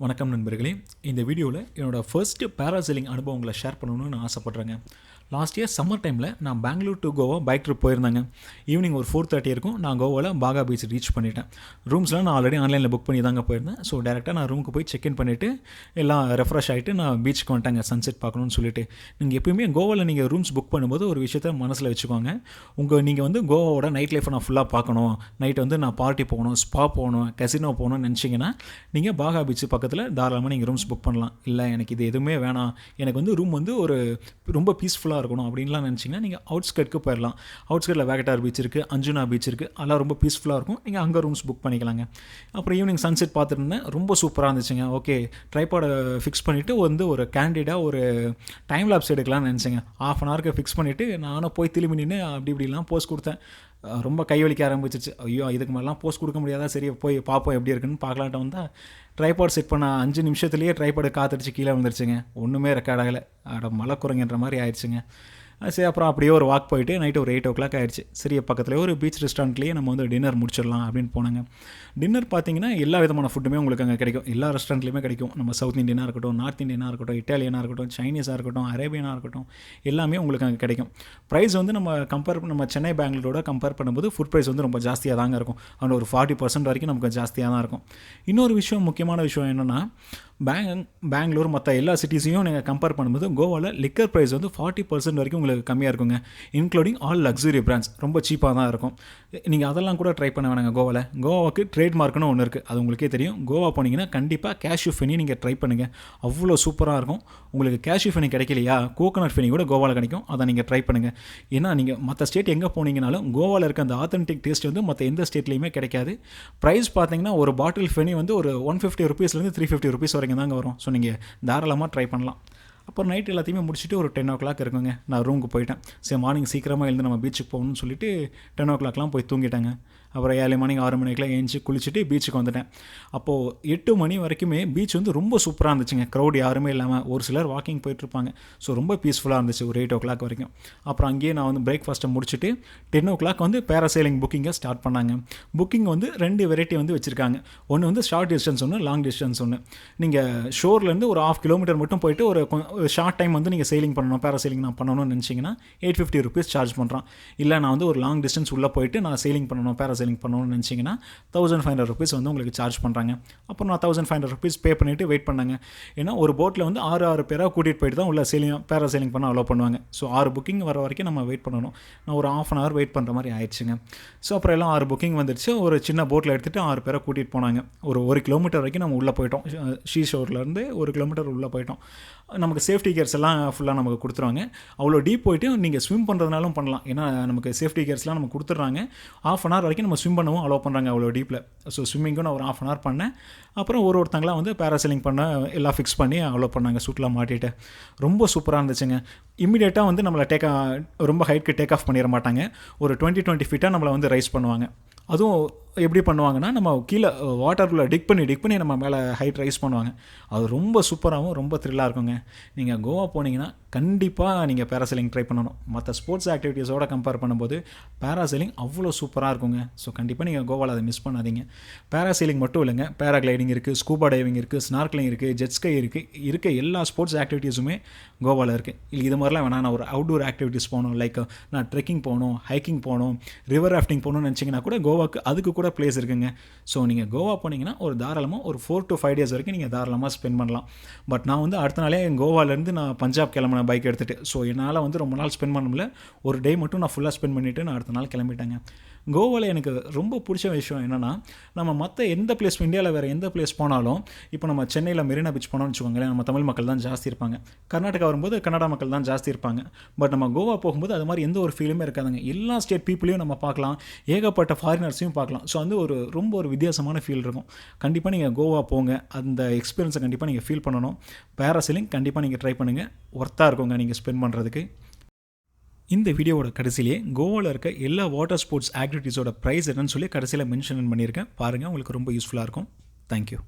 வணக்கம் நண்பர்களே. இந்த வீடியோவில் என்னோடய ஃபர்ஸ்ட்டு பேராசைலிங் அனுபவங்களை ஷேர் பண்ணணும்னு நான் ஆசைப்பட்றேங்க. லாஸ்ட் இயர் சம்மர் டைமில் நான் Bangalore to Goa bike trip போயிருந்தேங்க. ஈவினிங் ஒரு 4:30 இருக்கும். நான் கோவாவில் பாகா பீச் ரீச் பண்ணிட்டேன். ரூம்ஸ்லாம் நான் ஆல்ரெடி ஆன்லைனில் புக் பண்ணி தாங்க போயிருந்தேன். ஸோ டேரெக்டாக நான் ரூமுக்கு போய் செக்இன் பண்ணிவிட்டு எல்லாம் ரெஃப்ரெஷ் ஆகிட்டு நான் பீச்சுக்கு வந்துட்டேங்க சன்செட் பார்க்கணுன்னு சொல்லிட்டு. நீங்கள் எப்பயுமே கோவாவில் நீங்கள் ரூம்ஸ் புக் பண்ணும்போது ஒரு விஷயத்த மனசில் வச்சுக்கோங்க. நீங்கள் வந்து கோவாவோட நைட் லைஃப்பை நான் ஃபுல்லாக பார்க்கணும், நைட் வந்து நான் பார்ட்டி போகணும், ஸ்பா போகணும், கசினோ போகணும்னு நினச்சிங்கன்னா நீங்கள் பாகா பீச் பக்கத்தில் தாராளமாக நீங்கள் ரூம்ஸ் புக் பண்ணலாம். இல்லை எனக்கு இது எதுவுமே வேணாம், எனக்கு வந்து ரூம் வந்து ஒரு ரொம்ப பீஸ்ஃபுல்லாக இருக்கணும் அப்படின்லாம் நினச்சிங்கன்னா நீங்கள் அவுட்ஸ்கர்ட்க்கு போயிடலாம். அவுட்ஸ்கர்ட்டில் வேகட்டார் பீச் இருக்குது, அஞ்சுனா பீச் இருக்குது, அதெல்லாம் ரொம்ப பீஸ்ஃபுல்லாக இருக்கும். நீங்கள் அங்கே ரூம்ஸ் புக் பண்ணிக்கலாங்க. அப்புறம் ஈவினிங் சன்செட் பார்த்துருந்தேன், ரொம்ப சூப்பராக இருந்துச்சுங்க. ஓகே, ட்ரைபாடை ஃபிக்ஸ் பண்ணிவிட்டு வந்து ஒரு கேண்டிடாக ஒரு டைம் லேப்ஸ் எடுக்கலாம்னு நினச்சேங்க. ½ அன் ஹவருக்கு ஃபிக்ஸ் பண்ணிவிட்டு நானும் போய் திரும்பி நின்று அப்படி இப்படிலாம் போஸ்ட் கொடுத்தேன். ரொம்ப கைவலிக்க ஆரம்பிச்சிச்சு. ஐயோ, இதுக்கு மாதிரிலாம் போஸ்ட் கொடுக்க முடியாதா, சரி போய் பார்ப்போம் எப்படி இருக்குன்னு பார்க்கலான்ட்டு வந்தால் ட்ரைபாட் செட் பண்ண 5 நிமிஷத்துலேயே ட்ரைபாடு காத்தடிச்சு கீழே வந்துருச்சுங்க. ஒன்றுமே ரெக்கார்ட் ஆகலை. மழை குறைங்கன்ற மாதிரி ஆயிடுச்சுங்க. சரி, அப்புறம் அப்படியே ஒரு வாக் போயிட்டு நைட்டு ஒரு 8 o'clock ஆயிடுச்சு. சரி, பக்கத்தில் ஒரு பீச் ரெஸ்டாரண்ட்லேயே நம்ம வந்து டின்னர் முடிச்சிடலாம் அப்படின்னு போனாங்க. டின்னர் பார்த்தீங்கன்னா எல்லா விதமான ஃபுட்டுமே உங்களுக்கு அங்கே கிடைக்கும். எல்லா ரெஸ்டாரண்ட்லேயுமே கிடைக்கும். நம்ம சவுத் இண்டியனாக இருக்கட்டும், நார்த் இண்டியனாக இருக்கட்டும், இட்டாலியனாக இருக்கட்டும், சைனீஸாக இருக்கட்டும், அரேபியனாக இருக்கட்டும், எல்லாமே உங்களுக்கு அங்கே கிடைக்கும். ப்ரைஸ் வந்து நம்ம சென்னை பெங்களூரோட கம்பேர் பண்ணும்போது ஃபுட் ப்ரைஸ் வந்து ரொம்ப ஜாஸ்தியாக தாங்க இருக்கும். அதில் ஒரு 40% வரைக்கும் நமக்கு ஜாஸ்தியாக தான் இருக்கும். இன்னொரு விஷயம், முக்கியமான விஷயம் என்னென்னா, பெங்களூர் மற்ற எல்லா சிட்டிஸையும் நீங்கள் கம்பேர் பண்ணும்போது கோவாவில் லிக்கர் ப்ரைஸ் வந்து 40% வரைக்கும் உங்களுக்கு கம்மியாக இருக்குங்க. இன்க்ளூடிங் ஆல் லக்ஸுரி பிராண்ட்ஸ் ரொம்ப சீப்பாக தான் இருக்கும். நீங்கள் அதெல்லாம் கூட ட்ரை பண்ண வேணாங்க. கோவாவுக்கு ட்ரேட்மார்க்னு ஒன்று இருக்குது, அது உங்களுக்கே தெரியும். கோவா போனீங்கன்னா கண்டிப்பாக கேஷ்யூ ஃபெனி நீங்கள் ட்ரை பண்ணுங்கள். அவ்வளோ சூப்பராக இருக்கும். உங்களுக்கு கேஷ்யூ ஃபெனி கிடைக்கலையா, கோகோனட் ஃபெனி கூட கோவாவில் கிடைக்கும், அதை நீங்கள் ட்ரை பண்ணுங்கள். ஏன்னா நீங்கள் மற்ற ஸ்டேட் எங்கே போனீங்கனாலும் கோவாவில் இருக்க அந்த ஆத்தென்டிக் டேஸ்ட் வந்து மற்ற எந்த ஸ்டேட்லேயுமே கிடைக்காது. ப்ரைஸ் பார்த்தீங்கன்னா ஒரு பாட்டில் ஃபெனி வந்து ஒரு 150 rupeesலேருந்து 350 rupees வரைக்கும் தாங்க வரும். ஸோ நீங்கள் தாராளமாக ட்ரை பண்ணலாம். அப்புறம் நைட் எல்லாத்தையுமே முடிச்சுட்டு ஒரு 10 o'clock இருக்குங்க. நான் ரூமுக்கு போயிட்டேன். சரி, மார்னிங் சீக்கிரமாக எழுந்து நம்ம பீச்சுக்கு போகணும்னு சொல்லிட்டு 10 o'clockலாம் போய் தூங்கிட்டாங்க. அப்புறம் ஏர்லி மார்னிங் 6 மணிக்கெலாம் ஏஞ்சி குளிச்சுட்டு பீச்சுக்கு வந்துட்டேன். அப்போது 8 மணி வரைக்குமே பீச் வந்து ரொம்ப சூப்பராக இருந்துச்சுங்க. க்ரௌட் யாருமே இல்லாமல் ஒரு சிலர் வாக்கிங் போயிட்டுருப்பாங்க. ஸோ ரொம்ப பீஸ்ஃபுல்லாக இருந்துச்சு ஒரு 8 o'clock வரைக்கும். அப்புறம் அங்கேயே நான் வந்து பிரேக்ஃபாஸ்ட்டை முடிச்சுட்டு 10 o'clock வந்து பேராசைலிங் புக்கிங்கை ஸ்டார்ட் பண்ணாங்க. புக்கிங் வந்து 2 வெரைட்டி வந்து வச்சுருக்காங்க. ஒன்று வந்து ஷார்ட் டிஸ்டன்ஸ் ஒன்று, லாங் டிஸ்டன்ஸ் ஒன்று. நீங்கள் ஷோர்லேருந்து ஒரு 1/2 kilometer மட்டும் போயிட்டு ஒரு ஷார்ட் டைம் வந்து நீங்கள் செயிலிங் பண்ணணும், பேராசைலிங் நான் பண்ணணும்னு நினச்சிங்கன்னா 850 rupees சார்ஜ் பண்ணுறான். இல்லை நான் வந்து ஒரு லாங் டிஸ்டன்ஸ் உள்ளே போயிட்டு நான் செயிலிங் பண்ணணும், பேராசைலிங் பண்ணணும்னு நினச்சிங்கன்னா 1500 rupees வந்து உங்களுக்கு சார்ஜ் பண்ணுறாங்க. அப்புறம் நான் 1500 rupees பே பண்ணிவிட்டு வெயிட் பண்ணாங்க. ஏன்னா ஒரு போட்டில் வந்து 6 பேராக கூட்டிகிட்டு போயிட்டு தான் உள்ள பேராசைலிங் பண்ண அலோவ் பண்ணுவாங்க. ஸோ 6 புக்கிங் வர வரைக்கும் நம்ம வெயிட் பண்ணணும். நான் ஒரு ½ an hour வெயிட் பண்ணுற மாதிரி ஆயிடுச்சுங்க. ஸோ அப்புறம் எல்லாம் 6 புக்கிங் வந்துடுச்சு. ஒரு சின்ன போட்டில் எடுத்துகிட்டு 6 பேரை கூட்டிகிட்டு போனாங்க. ஒரு 1 kilometer வரைக்கும் நம்ம உள்ளே போயிட்டோம். ஷோர்லேருந்து 1 kilometer உள்ளே போயிட்டோம். நமக்கு சேஃப்டி கேர்ஸ் எல்லாம் ஃபுல்லாக நமக்கு கொடுத்துருவாங்க. அவ்வளோ டீப் போயிட்டு நீங்கள் ஸ்விம் பண்ணுறதுனாலும் பண்ணலாம். ஏன்னா நமக்கு சேஃப்டி கேர்ஸ்லாம் நமக்கு கொடுத்துட்றாங்க. ½ an hour வரைக்கும் நம்ம ஸ்விம் பண்ணவும் அலோவ் பண்ணுறாங்க அவ்வளோ டீப்பில். ஸோ ஸ்விம்மிங்கும் நான் ஒரு ½ an hour பண்ணேன். அப்புறம் ஒருத்தங்களாம் வந்து பேராசைலிங் பண்ண எல்லாம் ஃபிக்ஸ் பண்ணி அலோவ் பண்ணாங்க, சூட்லாம் மாட்டிட்டு. ரொம்ப சூப்பராக இருந்துச்சுங்க. இம்மிடியேட்டாக வந்து நம்மளை ரொம்ப ஹைட்க்கு டேக் ஆஃப் பண்ணிட மாட்டாங்க. ஒரு 20 feet நம்மளை வந்து ரைஸ் பண்ணுவாங்க. அதுவும் எப்படி பண்ணுவாங்கன்னா, நம்ம கீழே வாட்டருக்குள்ளே டிக் பண்ணி நம்ம மேலே ஹைட் ரைஸ் பண்ணுவாங்க. அது ரொம்ப சூப்பராகவும் ரொம்ப த்ரில்லாக இருக்குங்க. நீங்கள் கோவா போனீங்கன்னா கண்டிப்பாக நீங்கள் பேராசைலிங் ட்ரை பண்ணணும். மற்ற ஸ்போர்ட்ஸ் ஆக்டிவிட்டீஸோடு கம்பேர் பண்ணும்போது பேராசைலிங் அவ்வளோ சூப்பராக இருக்குங்க. ஸோ கண்டிப்பாக நீங்கள் கோவாவில் அதை மிஸ் பண்ணாதீங்க. பேராசைலிங் மட்டும் இல்லைங்க, பேராகிளைடிங் இருக்குது, ஸ்கூபா டைவிங் இருக்குது, ஸ்னார்க்லிங் இருக்குது, ஜெட் ஸ்கை இருக்க எல்லா ஸ்போர்ட்ஸ் ஆக்டிவிட்டீஸுமே கோவாவில் இருக்குது. இல்லை இது மாதிரிலாம் வேணாம், நான் ஒரு அவுட்டோர் ஆக்டிவிட்டீஸ் போகணும், லைக் நான் ட்ரெக்கிங் போகணும், ஹைக்கிங் போகணும், ரிவர் ராஃப்டிங் போகணும்னு நினச்சிங்கன்னா கூட கோவாக்கு அதுக்கு கூட பிளேஸ் இருக்குங்க. ஸோ நீங்கள் கோவா போனீங்கன்னா ஒரு தாராளமாக ஒரு 4 to 5 days வரைக்கும் நீங்கள் தாராளமாக ஸ்பெண்ட் பண்ணலாம். பட் நான் வந்து அடுத்த நாளே கோவாலேருந்து நான் பஞ்சாப் கிளம்பினேன் பைக் எடுத்துகிட்டு. ஸோ என்னால் வந்து ரொம்ப நாள் ஸ்பெண்ட் பண்ண முடியல. ஒரு டே மட்டும் நான் ஃபுல்லாக ஸ்பெண்ட் பண்ணிவிட்டு நான் அடுத்த நாள் கிளம்பிட்டேங்க. கோவாவில் எனக்கு ரொம்ப பிடிச்ச விஷயம் என்னென்னா, நம்ம மற்ற எந்த பிளேஸ், இந்தியாவில் வேறு எந்த பிளேஸ் போனாலும், இப்போ நம்ம சென்னையில் மெரினா பீச் போனோம்னு வச்சுக்கோங்களேன், நம்ம தமிழ் மக்கள் தான் ஜாஸ்தி இருப்பாங்க. கர்நாடகா வரும்போது கன்னடா மக்கள் தான் ஜாஸ்தி இருப்பாங்க. பட் நம்ம கோவா போகும்போது அது மாதிரி எந்த ஒரு ஃபீலுமே இருக்காதுங்க. எல்லா ஸ்டேட் பீப்புளையும் நம்ம பார்க்கலாம், ஏகப்பட்ட ஃபாரினர்ஸையும் பார்க்கலாம். ஸோ வந்து ரொம்ப ஒரு வித்தியாசமான ஃபீல் இருக்கும். கண்டிப்பாக நீங்கள் கோவா போங்க, அந்த எக்ஸ்பீரியன்ஸை கண்டிப்பாக நீங்கள் ஃபீல் பண்ணணும். பேராசைலிங் கண்டிப்பாக நீங்கள் ட்ரை பண்ணுங்கள், ஒர்த்தாக இருக்குங்க நீங்கள் ஸ்பெண்ட் பண்ணுறதுக்கு. இந்த வீடியோவோட கடைசியிலே கோவாவில் இருக்க எல்லா வாட்டர் ஸ்போர்ட்ஸ் ஆக்டிவிட்டீஸோட ப்ரைஸ் என்னன்னு சொல்லி கடைசியில் மென்ஷன் பண்ணியிருக்கேன். பாருங்கள், உங்களுக்கு ரொம்ப யூஸ்ஃபுல்லாக இருக்கும். தேங்க்யூ.